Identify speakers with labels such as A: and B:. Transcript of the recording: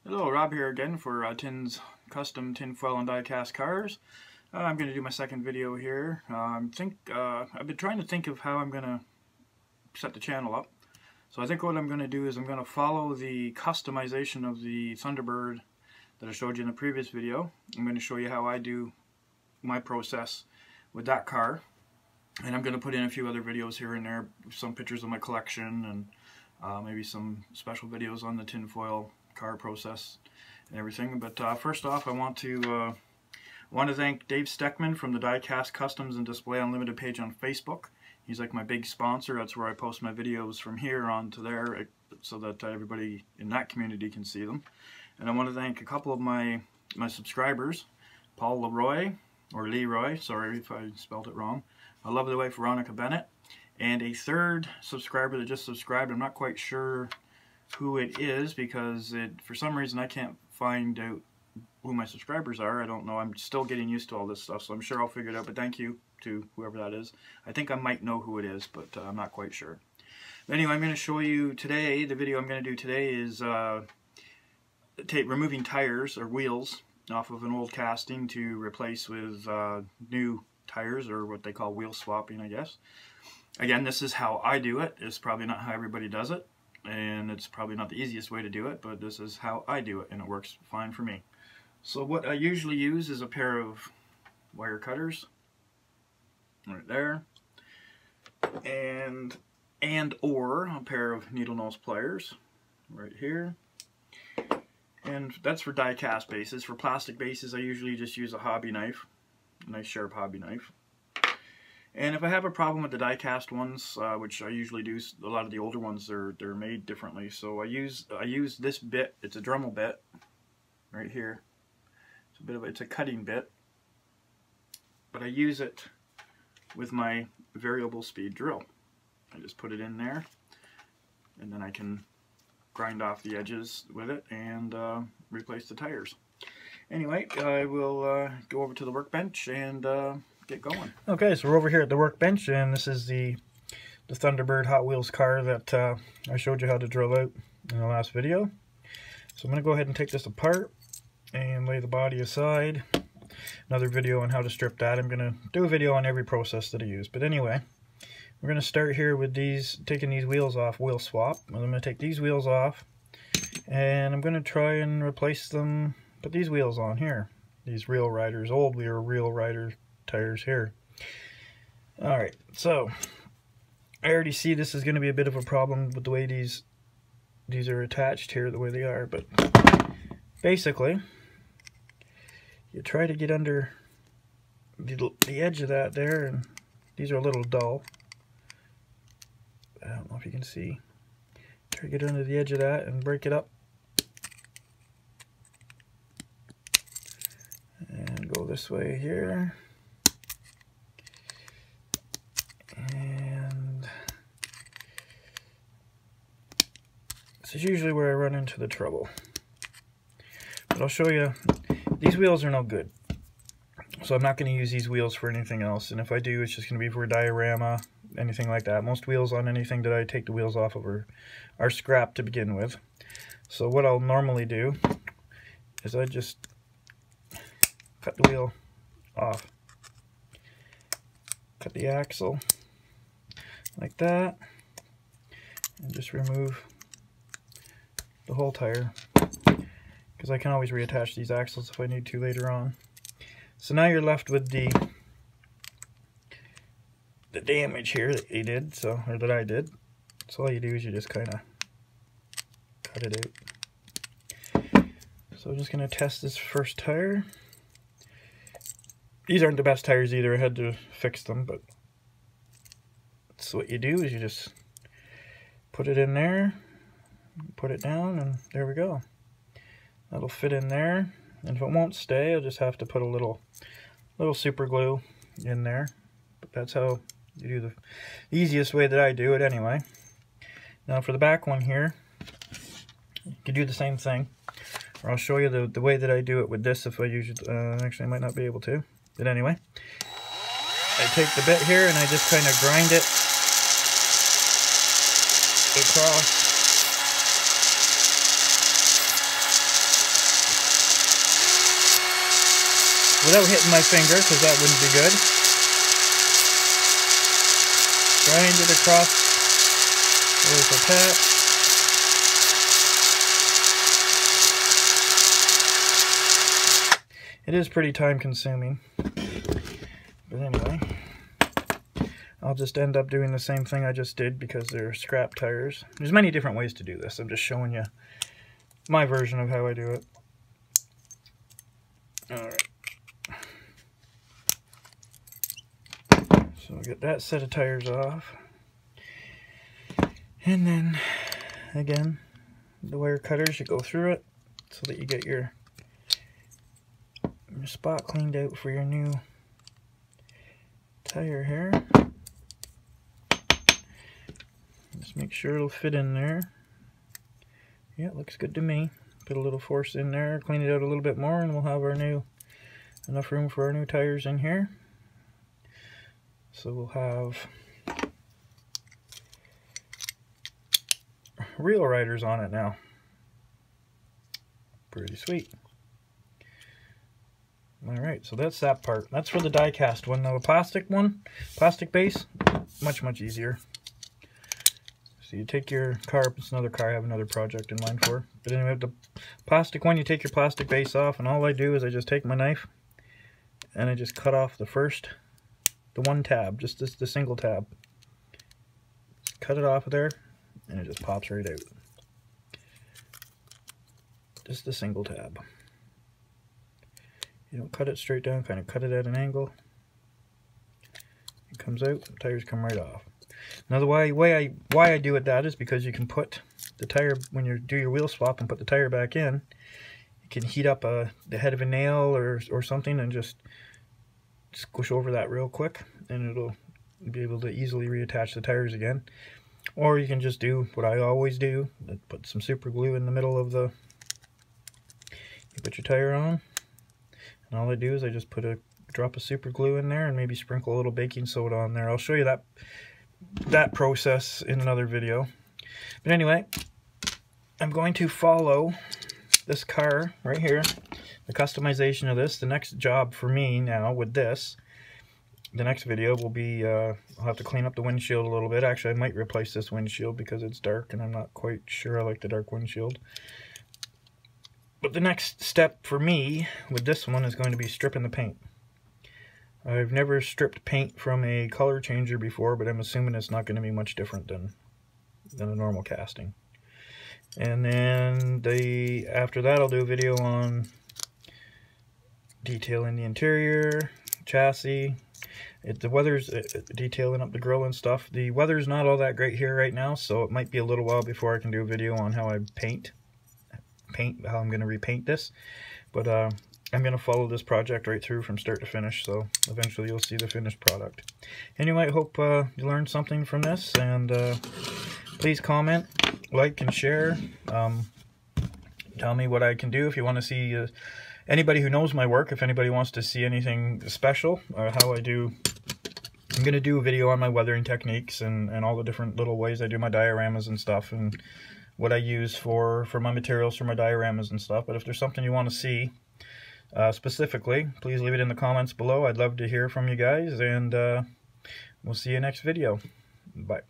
A: Hello, Rob here again for Tin's Custom Tinfoil and Die-Cast Cars. I'm going to do my second video here. I've been trying to think of how I'm going to set the channel up. So I think what I'm going to do is I'm going to follow the customization of the Thunderbird that I showed you in the previous video. I'm going to show you how I do my process with that car. And I'm going to put in a few other videos here and there, some pictures of my collection and maybe some special videos on the tinfoil car process and everything. But first off, I want to thank Dave Steckman from the Die-Cast Customs and Display Unlimited page on Facebook. He's like my big sponsor. That's where I post my videos from here on to there so that everybody in that community can see them. And I want to thank a couple of my subscribers, Paul Leroy, or Leroy, sorry if I spelled it wrong. I love the way Veronica Bennett, and a third subscriber that just subscribed. I'm not quite sure who it is because for some reason I can't find out who my subscribers are. I don't know. I'm still getting used to all this stuff, so I'm sure I'll figure it out. But thank you to whoever that is. I think I might know who it is, but I'm not quite sure. But anyway, I'm going to show you today, the video I'm going to do today is removing tires or wheels off of an old casting to replace with new tires, or what they call wheel swapping, I guess. Again, this is how I do it. It's probably not how everybody does it, and it's probably not the easiest way to do it, but this is how I do it, and it works fine for me. So what I usually use is a pair of wire cutters right there, and or a pair of needle nose pliers right here. And that's for die cast bases. For plastic bases, I usually just use a hobby knife, a nice sharp hobby knife. And if I have a problem with the die cast ones, which I usually do, a lot of the older ones they're made differently. So I use this bit. It's a Dremel bit right here. It's a cutting bit, but I use it with my variable speed drill. I just put it in there, and then I can grind off the edges with it and replace the tires. Anyway, I will go over to the workbench and get going. Okay, so we're over here at the workbench, and this is the Thunderbird Hot Wheels car that I showed you how to drill out in the last video. So I'm going to go ahead and take this apart and lay the body aside. Another video on how to strip that. I'm going to do a video on every process that I use. But anyway, we're going to start here with taking these wheels off, wheel swap. I'm going to take these wheels off, and I'm going to try and replace them, put these wheels on here. These Real Riders, old Real Rider tires here. Alright, so I already see this is going to be a bit of a problem with the way these are attached here, the way they are, but basically you try to get under the edge of that there, and these are a little dull. I don't know if you can see. Try to get under the edge of that and break it up. And go this way here. And this is usually where I run into the trouble. But I'll show you. These wheels are no good, so I'm not going to use these wheels for anything else, and if I do, it's just going to be for a diorama, anything like that. Most wheels on anything that I take the wheels off of are scrap to begin with. So what I'll normally do is I just cut the wheel off, cut the axle like that, and just remove the whole tire, because I can always reattach these axles if I need to later on. So now you're left with the damage here that you did, or that I did. So all you do is you just kind of cut it out. So I'm just going to test this first tire. These aren't the best tires either. I had to fix them, but so what you do is you just put it in there, put it down, and there we go. That'll fit in there, and if it won't stay, I'll just have to put a little super glue in there. But that's how you do the easiest way that I do it anyway. Now for the back one here, you can do the same thing, or I'll show you the way that I do it with this if I use it. Actually, I might not be able to, but anyway, I take the bit here and I just kind of grind it across without hitting my finger, because that wouldn't be good. Grind it across. There's the tap. It is pretty time consuming, but anyway, I'll just end up doing the same thing I just did because they're scrap tires. There's many different ways to do this. I'm just showing you my version of how I do it. Alright. So we'll get that set of tires off. And then, again, the wire cutters, you go through it so that you get your spot cleaned out for your new tire here. Just make sure it'll fit in there. Yeah, it looks good to me. Put a little force in there, clean it out a little bit more, and we'll have our new, enough room for our new tires in here. So we'll have real riders on it now. Pretty sweet. Alright, so that's that part. That's for the die cast one. Now the plastic one, plastic base, much easier. So you take your car, it's another car I have another project in mind for. But anyway, the plastic one, you take your plastic base off, and all I do is I just take my knife and I just cut off the one tab, just the single tab. Cut it off of there, and it just pops right out. Just the single tab. You don't cut it straight down, kind of cut it at an angle. It comes out, the tires come right off. Now the why I do it that is because you can put the tire, when you do your wheel swap and put the tire back in, you can heat up the head of a nail or something and just squish over that real quick, and it'll be able to easily reattach the tires again. Or you can just do what I always do, put some super glue in the middle of you put your tire on. And all I do is I just put a drop of super glue in there and maybe sprinkle a little baking soda on there. I'll show you that process in another video. But anyway, I'm going to follow this car right here, the customization of this. The next job for me now with this, the next video will be, I'll have to clean up the windshield a little bit. Actually, I might replace this windshield because it's dark and I'm not quite sure I like the dark windshield. But the next step for me with this one is going to be stripping the paint. I've never stripped paint from a color changer before, but I'm assuming it's not going to be much different than a normal casting. And then after that I'll do a video on detailing the interior, chassis. The weather's detailing up the grill and stuff. The weather's not all that great here right now, so it might be a little while before I can do a video on how I how I'm going to repaint this. But I'm going to follow this project right through from start to finish, so eventually you'll see the finished product. Anyway, I hope you learned something from this, and please comment, like, and share. Tell me what I can do if you want to see anybody who knows my work, if anybody wants to see anything special, or how I do. I'm going to do a video on my weathering techniques and all the different little ways I do my dioramas and stuff, and what I use for my materials for my dioramas and stuff. But if there's something you want to see specifically, please leave it in the comments below. I'd love to hear from you guys, and we'll see you next video. Bye.